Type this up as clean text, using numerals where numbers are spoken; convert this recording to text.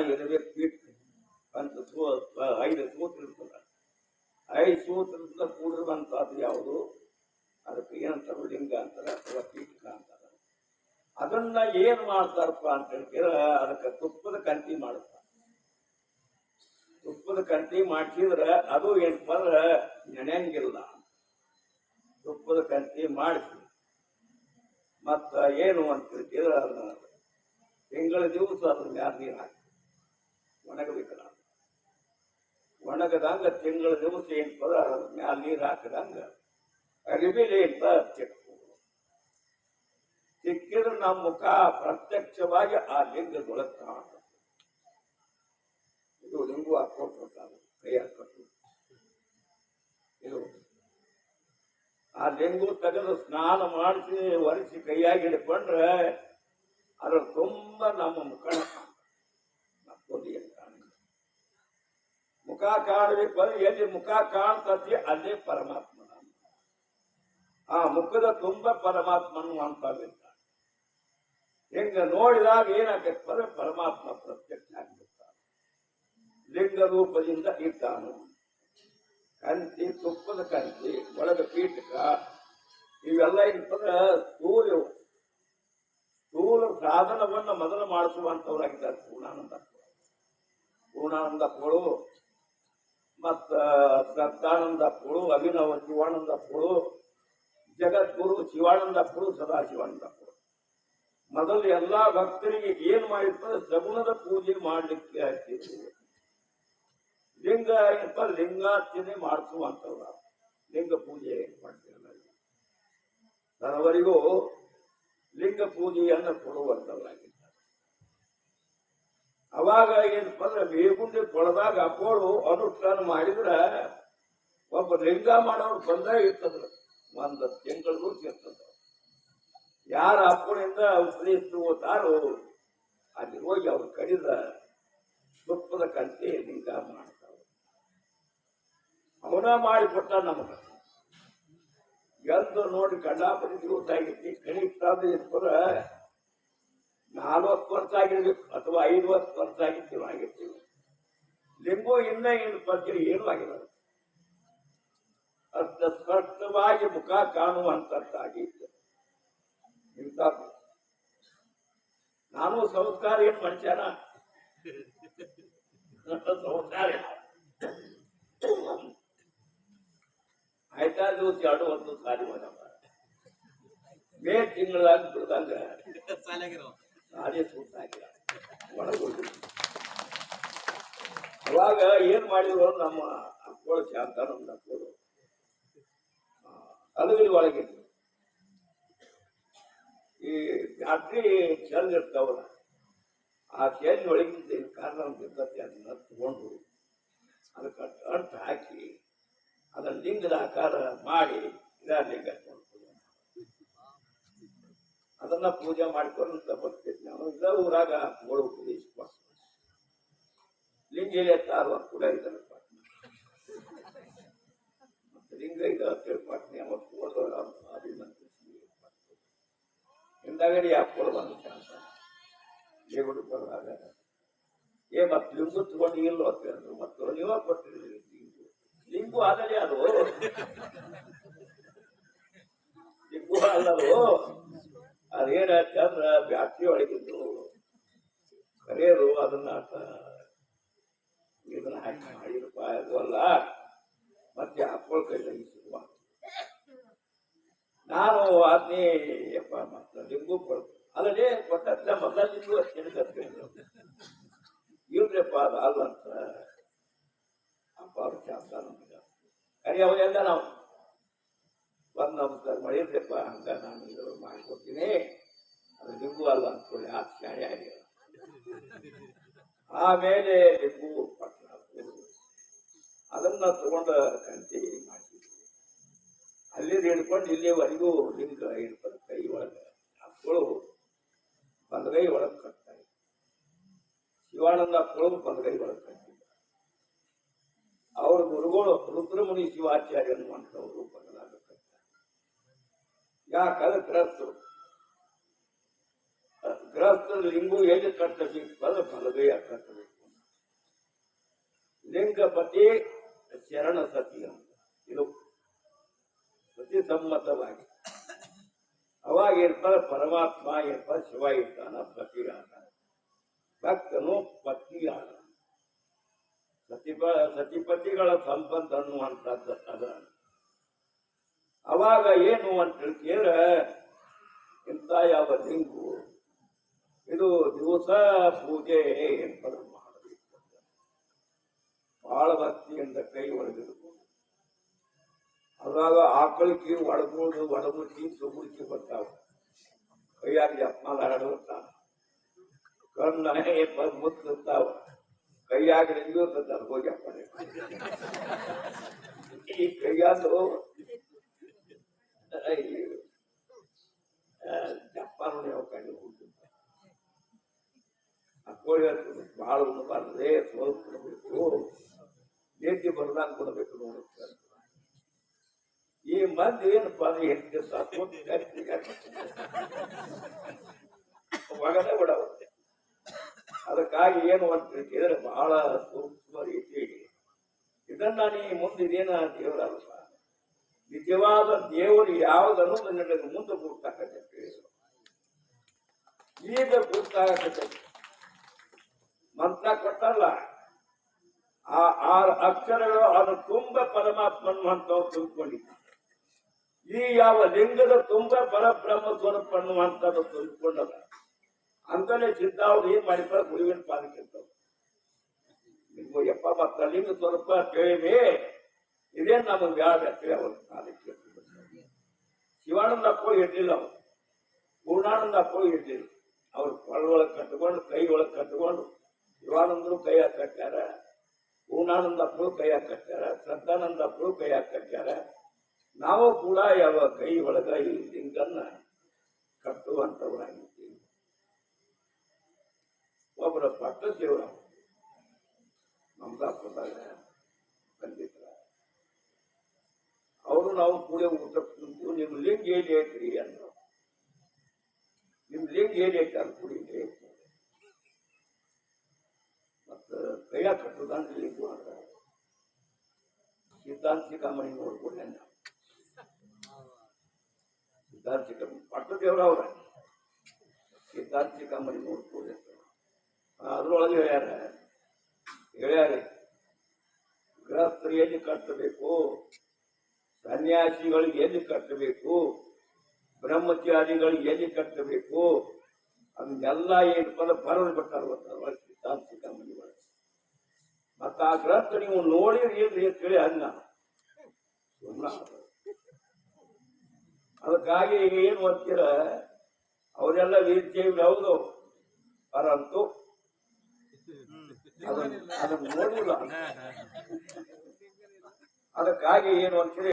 ಇರಬೇಕು ಪೀಠ ಅಂತ 5 ಸೂತ್ರ ಇರ್ತದ. 5 ಸೂತ್ರದಿಂದ ಕೂಡಿರುವಂತಹದ್ದು ಯಾವುದು, ಅದಕ್ಕೆ ಏನಂತಾರ, ಲಿಂಗ ಅಂತಾರ ಅಥವಾ ಪೀಠಕ ಅಂತಾರ. ಅದನ್ನ ಏನ್ ಮಾಡ್ತಾರಪ್ಪ ಅಂತ ಹೇಳ್ತೀರ, ಅದಕ್ಕೆ ತುಪ್ಪದ ಕಂತಿ ಮಾಡ್ತಾರ. ತುಪ್ಪದ ಕಂತಿ ಮಾಡಿಸಿದ್ರೆ ಅದು ಏನಪ್ಪ ಅಂದ್ರೆ ನೆನೆಯಂಗಿಲ್ಲ. ತುಪ್ಪದ ಕಂತಿ ಮಾಡಿಸಿ ಮತ್ತ ಏನು ಅಂತ ಹೇಳ್ತೀರ, ಅದನ್ನ ತಿಂಗಳ ದಿವಸ ಅದ್ರ ಮ್ಯಾಲ ನೀರು ಹಾಕಿ ಒಣಗಬೇಕಲ್ಲ. ಒಣಗದಂಗ ತಿಂಗಳ ದಿವಸ ಏನಪ್ಪ ಅದ್ರ ಮ್ಯಾಲ ನೀರು ಹಾಕದಂಗ ಅರಿವಿಲಿ ಅಂತ ಸಿಕ್ಕಿದ್ರೆ ನಮ್ಮ ಮುಖ ಪ್ರತ್ಯಕ್ಷವಾಗಿ ಆ ಲಿಂಗದೊಳಗೆ ಕಾಣುತ್ತೆ. ಇದು ಲಿಂಗು ಹಾಕೊಟ್ಟಾಗ ಕೈ ಹಾಕೊಟ್ಟು ಇದು ಆ ಲಿಂಗು ತೆಗೆದು ಸ್ನಾನ ಮಾಡಿಸಿ ಒರೆಸಿ ಕೈಯಾಗಿ ಹಿಡ್ಕೊಂಡ್ರೆ ಅದ್ರ ತುಂಬಾ ನಮ್ಮ ಮುಖ ಮತ್ತೊಂದು ಏನು ಕಾಣ ಮುಖ ಕಾಣಬೇಕು ಅಂದ್ರೆ ಎಲ್ಲಿ ಮುಖ ಕಾಣ್ತತಿ ಅಲ್ಲೇ ಪರಮಾತ್ಮ. ಆ ಮುಖದ ತುಂಬ ಪರಮಾತ್ಮನು ಅಂತ ಹಿಂಗ ನೋಡಿದಾಗ ಏನಾಗತ್ತೆ ಅಂದ್ರೆ ಪರಮಾತ್ಮ ಪ್ರತ್ಯಕ್ಷ ಆಗಿರ್ತಾನೆ, ಲಿಂಗ ರೂಪದಿಂದ ಇದ್ದಾನು. ಕಂತಿ, ತುಪ್ಪದ ಕಂತಿ, ಒಳಗ ಪೀಠಕ, ಇವೆಲ್ಲ ಏನಂತಂದ್ರೆ ಸ್ಥೂಲ ಸಾಧನವನ್ನ ಮೊದಲು ಮಾಡಿಸುವಂತವರಾಗಿದ್ದಾರೆ ಪೂರ್ಣಾನಂದಪ್ಪಗಳು ಮತ್ತ ಸತ್ತಾನಂದಪ್ಪಗಳು, ಅಭಿನವ ಶಿವಾನಂದಪ್ಪಗಳು, ಜಗದ್ಗುರು ಶಿವಾನಂದಪ್ಪಗಳು, ಸದಾಶಿವಾನಂದಪ್ಪಗಳು. ಮೊದಲು ಎಲ್ಲಾ ಭಕ್ತರಿಗೆ ಏನ್ ಮಾಡಿರ್ತಾರೆ, ಸಗುಣದ ಪೂಜೆ ಮಾಡ್ಲಿಕ್ಕೆ ಹಾಕಿದ್ರು. ಲಿಂಗ ಏನಪ್ಪ, ಲಿಂಗಾರ್ಚನೆ ಮಾಡಿಸುವಂತವ್ರ ಲಿಂಗ ಪೂಜೆ ಮಾಡ್ತಿರಲ್ಲ. ಸರ್ವರಿಗೂ ಲಿಂಗ ಪೂಜೆಯನ್ನು ಕೊಡುವಂತವರಾಗಿದ್ದಾರೆ. ಅವಾಗ ಏನಪ್ಪ ಅಂದ್ರೆ ಬೇಗುಂಡಿ ಕೊಳದಾಗ ಅಪ್ಪೋಳು ಅನುಷ್ಠಾನ ಮಾಡಿದ್ರೆ ಒಬ್ಬ ಲಿಂಗ ಮಾಡೋರು ಬಂದ ಇರ್ತದ್ರ, 1 ತಿಂಗಳು ಇರ್ತದ. ಯಾರ ಅಪ್ಪನಿಂದ ಉಪದೇಶಿಸುತ್ತಾರೋ ಅಲ್ಲಿ ಹೋಗಿ ಅವ್ರು ಕಡಿದ ತುಪ್ಪದ ಕಂತೆ ಲಿಂಗ ಮಾಡ್ತಾವ. ಅವನ ಮಾಡಿಕೊಟ್ಟ ನಮಗ ಎಂದು ನೋಡಿ ಕಂಡಾಪತಿ ದಿವಸ ಆಗಿರ್ತಿ. ಕಣಿತಾದ್ರೆ 40 ವರ್ಷ ಆಗಿರ್ಬೇಕು ಅಥವಾ 50 ವರ್ಷ ಆಗಿರ್ತೀವಿ. ಲಿಂಗು ಇನ್ನ ಏನು ಪರ್ಚರಿ ಏನೂ ಆಗಿಲ್ಲ. ಅಷ್ಟ ಸ್ಪಷ್ಟವಾಗಿ ಮುಖ ಕಾಣುವಂತದ್ದಾಗಿತ್ತು. ನಾನು ಸಂಸ್ಕಾರ ಏನ್ ಮನುಷ್ಯನ ಸಂಸ್ಕಾರ ಆಯ್ತಾ ದಿವಸ 2 ವರ್ಷ ಸಾಲಿ ಮಾಡಪ್ಪ. ಮೇ ತಿಂಗಳಾಗ ಬಿಡ್ದಂಗ ಸಾಲಿ ಸೂಟಾಗಿಲ್ಲ ಒಳಗೋಗಿ. ಅವಾಗ ಏನ್ ಮಾಡಿದ್ರು ನಮ್ಮ ಅಪ್ಪಳು ಶಾಂತಾನಂದ ಅಪ್ಪಳು ಅಲಗಲಿ ಒಳಗಿದ್ರು. ಈ ರಾತ್ರಿ ಚೆಲ್ ಇರ್ತಾವಲ್ಲ, ಆ ಚೆಲ್ ಒಳಗಿದ್ದ ಕಾರಣ ಇರ್ತತಿ. ಅದನ್ನ ತಗೊಂಡು ಅದಕ್ಕೆ ಅಂಟು ಹಾಕಿ ಅದನ್ನ ಲಿಂಗದ ಆಕಾರ ಮಾಡಿ ಲಿಂಗ ಅದನ್ನ ಪೂಜೆ ಮಾಡ್ಕೊಂಡು ಬರ್ತಿದ್ವಿ ನಾವು. ಇಲ್ಲ ಊರಾಗ ಗೋಳು ಉಪದೇಶ ಲಿಂಗ ಎತ್ತಾರು ಕೂಡ ಇದ್ದಾರೆ. ಲಿಂಗ ಇದೆ ತಿಳ್ಪಾಟ್ನಿ ಅವತ್ತು ಅಭಿಮಂತ್ರಿಸಿ ಹಿಂದಾಗಡಿ ಹಾಕೊಳ್ಳೋ ಬಂದು ಚಾನ್ಸ ದೇವರು ಬರುವಾಗ ಮತ್ತೆ ಲಿಂಗು ತಗೊಂಡು ಇಲ್ಲೋ ಅಂತ ಹೇಳಿದ್ರು. ಮತ್ತು ನೀವ ಕೊಟ್ಟಿರಿ ಲಿಂಗು ಆಗಲಿ, ಅದು ಲಿಂಗು ಅಲ್ಲದು. ಅದೇನಂತಂದ್ರ ಬ್ಯಾಟ್ರಿ ಒಳಗಿದ್ದು ಕರೆಯರು ಅದನ್ನ ಇದನ್ನ ಹಾಕಿ ಮಾಡಿರಪ್ಪ, ಅದು ಅಲ್ಲ. ಮತ್ತೆ ಹಾಕೊಳ್ ಕೈಲ ನಾನು ಆದ್ನೇ ಯಪ್ಪ ಮತ್ತ ಲಿಂಗು ಕೊಡ್ತು ಅಲ್ಲೇ ಕೊಟ್ಟ ಮೊದಲ ಲಿಂಗು ಅಷ್ಟೇ ಇಲ್ರಿಪ್ಪ ಅದು ಅಲ್ಲ ಅಂತ ಅಪ್ಪ ಅವ್ರು ಶಾಂತ ನಮ್ಗೆ ಕರಿ ಅವಾಗೆಲ್ಲ ನಾವು ಬಂದು ನಮಸ್ಕಾರ ಮಾಡಿರ್ರಿಪ್ಪ, ಹಂಗ ನಾನು ಇದು ಮಾಡಿಕೊಡ್ತೀನಿ, ಅದು ಲಿಂಗು ಅಲ್ಲ ಅಂದ್ಕೊಳ್ಳಿ. ಆ ಶಾಣೆ ಆಗಿಲ್ಲ. ಆಮೇಲೆ ಲಿಂಗು ಪಟ್ಟಣ ಅದನ್ನ ತಗೊಂಡ ಕಂತಿ ಮಾಡಿದ್ವಿ. ಅಲ್ಲಿ ಹಿಡ್ಕೊಂಡು ಇಲ್ಲಿವರೆಗೂ ಲಿಂಗ ಇಡ್ತಾರೆ ಕೈ ಒಳಗೆ. ಅಪ್ಪಳು ಬಲಗೈ ಒಳಗೆ ಕಟ್ತಾರೆ, ಶಿವಾನಂದ ಅಪ್ಪಳು ಬಲಗೈ ಒಳಗೆ ಕಟ್ಟಿದ್ದಾರೆ. ಅವ್ರ ಗುರುಗಳು ರುದ್ರಮುನಿ ಶಿವಾಚಾರ್ಯ ಅನ್ನುವಂಥವ್ರು ಬದಲಾಗ ಕಟ್ತಾರೆ. ಯಾಕಂದ್ರೆ ಗೃಹಸ್ಥರ ಲಿಂಗು ಎಲ್ಲಿ ಕಟ್ಟಬೇಕು ಬಲಗೈಯ ಕಟ್ಟಬೇಕು. ಲಿಂಗಪತಿ ಶರಣ ಸತಿ ಅಂತ ಇದು ಸತಿ ಸಮ್ಮತವಾಗಿ ಅವಾಗ ಇರ್ತಾರೆ ಪರಮಾತ್ಮ ಇರ್ತಾರೆ, ಶಿವ ಇರ್ತಾನ, ಪತಿ ಆದ ಭಕ್ತನು ಪತಿ ಆದ. ಸತಿಪತಿಗಳ ಸಂಬಂಧ ಅನ್ನುವಂಥದ್ದು ಅದ. ಅವಾಗ ಏನು ಅಂತ ಕೇಳಿದ್ರೆ ಇಂಥ ಯಾವ ಲಿಂಗು ಇದು ದಿವಸ ಪೂಜೆ ಏರ್ಪಾಡು ಮಾಡಬೇಕು. ಬಹಳ ಭಕ್ತಿಯಿಂದ ಕೈ ಒಳಗಿರ್ಬೋದು. ಅದಾಗ ಆಕಳಿಕೆ ಒಡಗೋದು ಒಡಗುಡಿಕೆ ಸುಗುಡಿಕೆ ಬರ್ತಾವ. ಕೈಯಾಗ ಜಪ್ಮಾಲ ಹರಡಿರ್ತಾವ, ಕಣ್ಣ ಮುತ್ತಿರ್ತಾವ, ಕೈಯಾಗ ನಿಂದಿರ್ತಾವ. ಹೋಗಿ ಅಪ್ಪಣೆ ಈ ಕೈಯಾದು ಜಪ್ಪ ನೋಡಿ ಅವ್ ಕಣ್ಣು ಹೋಗ್ತಿರ್ತಾವ. ಆ ಕೋಳಿ ಹೇಳ್ತದೆ ಭಾಳ ಉಣ್ಣಬಾರ್ದೇ, ಸ್ವಲ್ಪ ಕೊಡಬೇಕು, ನೀತಿ ಬರ್ದಂಗೆ ಕೊಡಬೇಕು ನೋಡುತ್ತಾರೆ. ಈ ಮಂದಿ ಏನಪ್ಪ ಅಂದ್ರೆ ಹೆಚ್ಚಿರ್ತಾರೆ ಮಗನೇ ಬಿಡವ. ಅದಕ್ಕಾಗಿ ಏನು ಅಂತ ಕೇಳಿದ್ರೆ ಬಹಳ ಸೂಕ್ಷ್ಮ ರೀತಿಯಾಗಿ ಇದನ್ನ ನೀ ಮುಂದೆ ಇದೇನ ದೇವರಲ್ಲ, ನಿಜವಾದ ದೇವರು ಯಾವುದನ್ನು ನನಗೆ ಮುಂದೆ ಗುರ್ತಾಕತ್ತೆ. ಈಗ ಗುರ್ತಾಗತ್ತೆ ಮಂತ್ರ ಕೊಟ್ಟಲ್ಲ, ಆ 6 ಅಕ್ಷರಗಳು ಅದು ತುಂಬ ಪರಮಾತ್ಮನ್ನು ಅಂತ ತಿಳ್ಕೊಂಡಿದ್ದ. ಈ ಯಾವ ಲಿಂಗದ ತುಂಬ ಪರಬ್ರಹ್ಮ ಸ್ವರೂಪ ಅನ್ನುವಂಥದ್ದು ತಿಳ್ಕೊಂಡಲ್ಲ. ಅಂತಲೇ ಸಿದ್ಧಾವ್ರು ಏನ್ ಮಾಡಿರ್ತಾರೆ, ಗುರುವಿನ ಪಾದಕ್ಕೆ ಇರ್ತಾವ. ನಿಮ್ಗೆ ಯಪ್ಪ ಮತ್ತ ಲಿಂಗ ಸ್ವರೂಪ ಕೇಳಿವೆ, ಇದೇನು ನಮಗೆ ಬ್ಯಾಡ ಅಂತೇಳಿ ಅವ್ರ ಪಾದಕ್ಕೆ ಶಿವಾನಂದ ಅಪ್ಪೋ ಇರ್ಲಿಲ್ಲ, ಅವರು ಪೂರ್ಣಾನಂದ ಅಪ್ಪೋ ಇರ್ಲಿಲ್ಲ. ಅವ್ರು ಕೊಳೊಳಗೆ ಕಟ್ಕೊಂಡು ಕೈ ಒಳಗೆ ಕಟ್ಕೊಂಡು ಶಿವಾನಂದರು ಕೈಯಾಗ ಕಟ್ಟ್ಯಾರ, ಪೂರ್ಣಾನಂದ ಅಪ್ಪರು ಕೈಯಾಗ ಕಟ್ಟ್ಯಾರ, ಶ್ರದ್ಧಾನಂದ ಅಪ್ಪರು ಕೈಯಾಗ ಕಟ್ಟ್ಯಾರ. ನಾವು ಕೂಡ ಯಾವ ಕೈ ಒಳಗ ಈ ಲಿಂಗನ್ನ ಕಟ್ಟುವಂಥವ್ರಾಗಿದ್ದೀವಿ. ಒಬ್ಬರ ಪಟ್ಟ ದೇವರ ನಮ್ದಾಪದಾಗ ಬಂದಿದ್ರ, ಅವರು ನಾವು ಕೂಡ ಊಟ ಕುಂತು ನಿಮ್ ಲಿಂಗ ಏನ್ ಐತ್ರಿ ಅಂದ್ರು. ನಿಮ್ ಲಿಂಗ ಏನ್ ಐತೆ ಅಂತ ಕುಡಿದ್ರಿ ಮತ್ತ ಕೈಯ ಕಟ್ಟುದಂತ ಲಿಂಗು ಅಂತ ಸಿದ್ಧಾಂತಿಕ ಮಣಿ ನೋಡ್ಕೊಂಡೆ. ಸಿದ್ಧಾಂತಿಕ ಪಟ್ಟ ದೇವ್ರ ಅವ್ರ ಸಿದ್ಧಾಂತಿಕ ಮಣಿ ನೋಡ್ಕೊಂಡೆ. ಅದ್ರೊಳಗೆ ಹೇಳ್ಯಾರೆ ಗೃಹಸ್ಥರು ಎಲ್ಲಿ ಕಟ್ಟಬೇಕು, ಸನ್ಯಾಸಿಗಳಿಗೆ ಎಲ್ಲಿ ಕಟ್ಟಬೇಕು, ಬ್ರಹ್ಮಚಾರಿಗಳಿಗೆ ಎಲ್ಲಿ ಕಟ್ಟಬೇಕು, ಅದನ್ನೆಲ್ಲ ಏನಪ್ಪ ಬರೋದು ಬಿಟ್ಟಾರ ಸಿದ್ಧಾಂತಿಕ ಮಣಿ ಒಳಗೆ. ಮತ್ತ ಆ ಗ್ರಂಥ ನೀವು ನೋಡಿರಿ ಇಲ್ರಿ ಅಂತೇಳಿ ಅನ್ನ ಅದಕ್ಕಾಗಿ ಏನ್ ಓದ್ತೀರ ಅವರೆಲ್ಲ ವೀರಶೈವರು ಹೌದು, ಪರಂತು ಅದನ್ನ ನೋಡಿಲ್ಲ. ಅದಕ್ಕಾಗಿ ಏನು ಅಂತೀರಿ